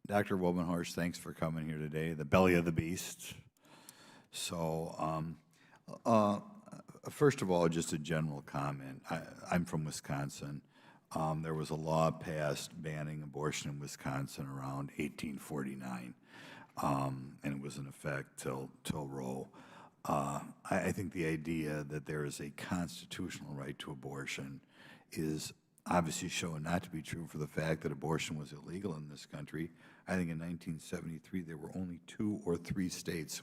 Dr. Wubbenhorst, thanks for coming here today, the belly of the beast. So, first of all, just a general comment. I'm from Wisconsin. There was a law passed banning abortion in Wisconsin around 1849, and it was in effect till Roe. I think the idea that there is a constitutional right to abortion is obviously shown not to be true for the fact that abortion was illegal in this country. I think in 1973 there were only 2 or 3 states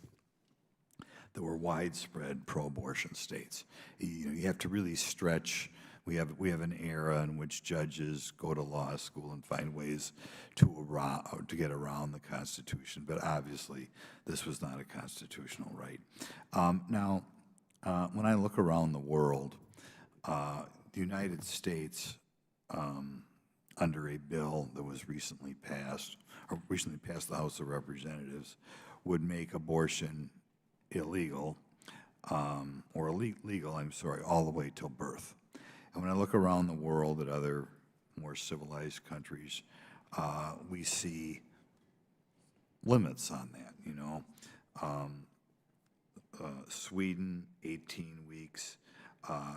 that were widespread pro-abortion states. You have to really stretch. We have an era in which judges go to law school and find ways to get around the Constitution. But obviously, this was not a constitutional right. Now, when I look around the world, the United States, under a bill that was recently passed the House of Representatives, would make abortion illegal, or legal, I'm sorry, all the way till birth. And when I look around the world at other more civilized countries, we see limits on that, you know. Sweden, 18 weeks.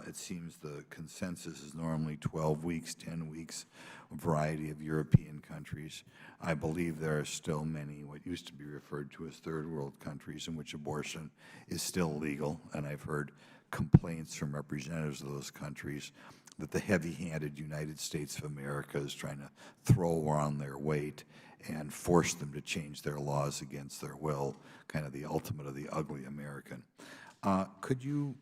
It seems the consensus is normally 12 weeks, 10 weeks, a variety of European countries. I believe there are still many, what used to be referred to as third world countries, in which abortion is still legal, and I've heard complaints from representatives of those countries that the heavy-handed United States of America is trying to throw around their weight and force them to change their laws against their will, kind of the ultimate of the ugly American. Could you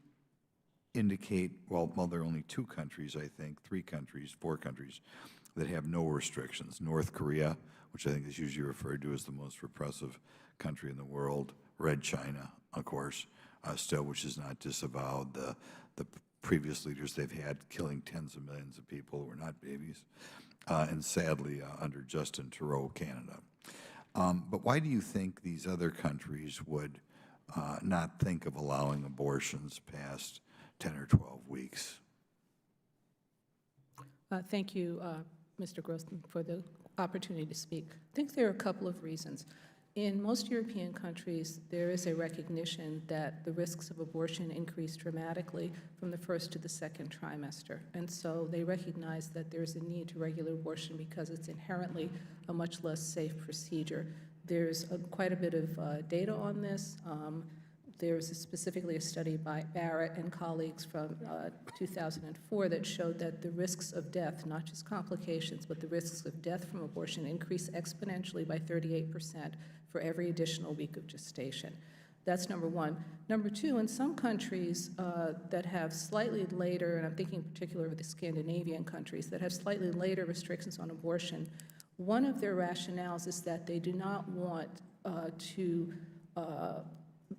indicate, well, there are only 2 countries, I think, 3 countries, 4 countries that have no restrictions. North Korea, which I think is usually referred to as the most repressive country in the world. Red China, of course, still, which is not disavowed. The previous leaders they've had killing tens of millions of people who were not babies. And sadly, under Justin Trudeau, Canada. But why do you think these other countries would not think of allowing abortions past 10 or 12 weeks? Thank you, Mr. Grothman, for the opportunity to speak. I think there are a couple of reasons. In most European countries, there is a recognition that the risks of abortion increase dramatically from the first to the second trimester. And so they recognize that there's a need to regulate abortion because it's inherently a much less safe procedure. There's quite a bit of data on this. There's specifically a study by Barrett and colleagues from 2004 that showed that the risks of death, not just complications, but the risks of death from abortion increase exponentially by 38% for every additional week of gestation. That's number one. Number two, in some countries that have slightly later, and I'm thinking in particular of the Scandinavian countries, that have slightly later restrictions on abortion, one of their rationales is that they do not want to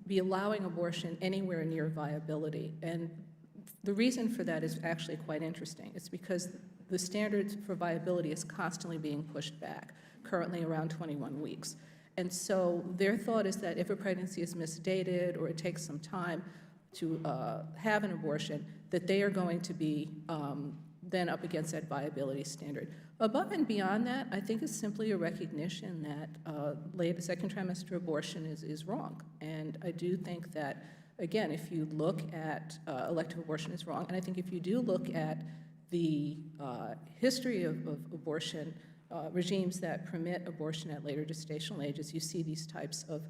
be allowing abortion anywhere near viability. And the reason for that is actually quite interesting. It's because the standards for viability is constantly being pushed back, currently around 21 weeks. And so their thought is that if a pregnancy is misdated or it takes some time to have an abortion, that they are going to be then up against that viability standard. Above and beyond that, I think it's simply a recognition that late second trimester abortion is wrong. And I do think that, again, if you look at elective abortion is wrong, and I think if you do look at the history of abortion, regimes that permit abortion at later gestational ages, you see these types of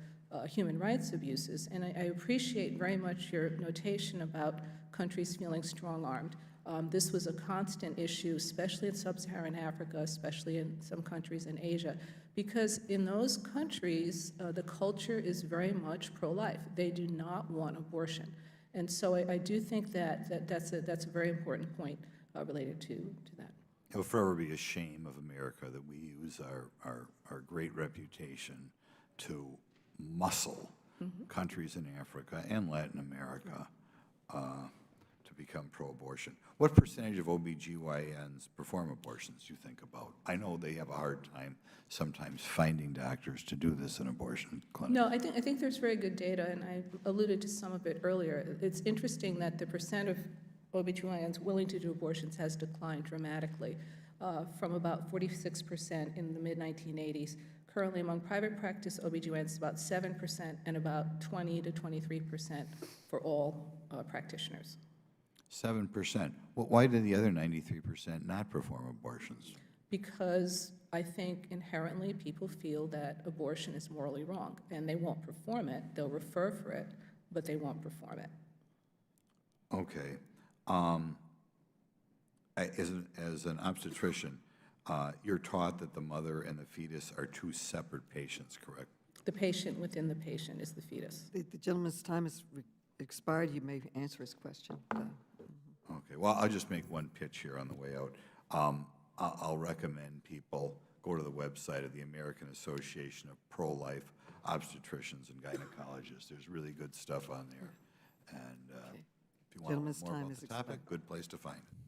human rights abuses. And I appreciate very much your notation about countries feeling strong-armed. This was a constant issue, especially in sub-Saharan Africa, especially in some countries in Asia, because in those countries, the culture is very much pro-life. They do not want abortion. And so I do think that, that's a very important point related to that. It will forever be a shame of America that we use our great reputation to muscle countries in Africa and Latin America to become pro-abortion. What percentage of OBGYNs perform abortions do you think about? I know they have a hard time sometimes finding doctors to do this in abortion clinics. No, I think there's very good data, and I alluded to some of it earlier. It's interesting that the percent of OBGYNs willing to do abortions has declined dramatically from about 46% in the mid-1980s. Currently, among private practice OBGYNs, it's about 7% and about 20 to 23% for all practitioners. 7%. Well, why did the other 93% not perform abortions? Because I think inherently people feel that abortion is morally wrong, and they won't perform it. They'll refer for it, but they won't perform it. Okay. As an obstetrician, you're taught that the mother and the fetus are two separate patients, correct? The patient within the patient is the fetus. The gentleman's time has expired. You may answer his question. Okay, well, I'll just make one pitch here on the way out. I'll recommend people go to the website of the American Association of Pro-Life Obstetricians and Gynecologists. There's really good stuff on there. And if you want to know Gentleman's more time about is the topic, expired. good place to find it.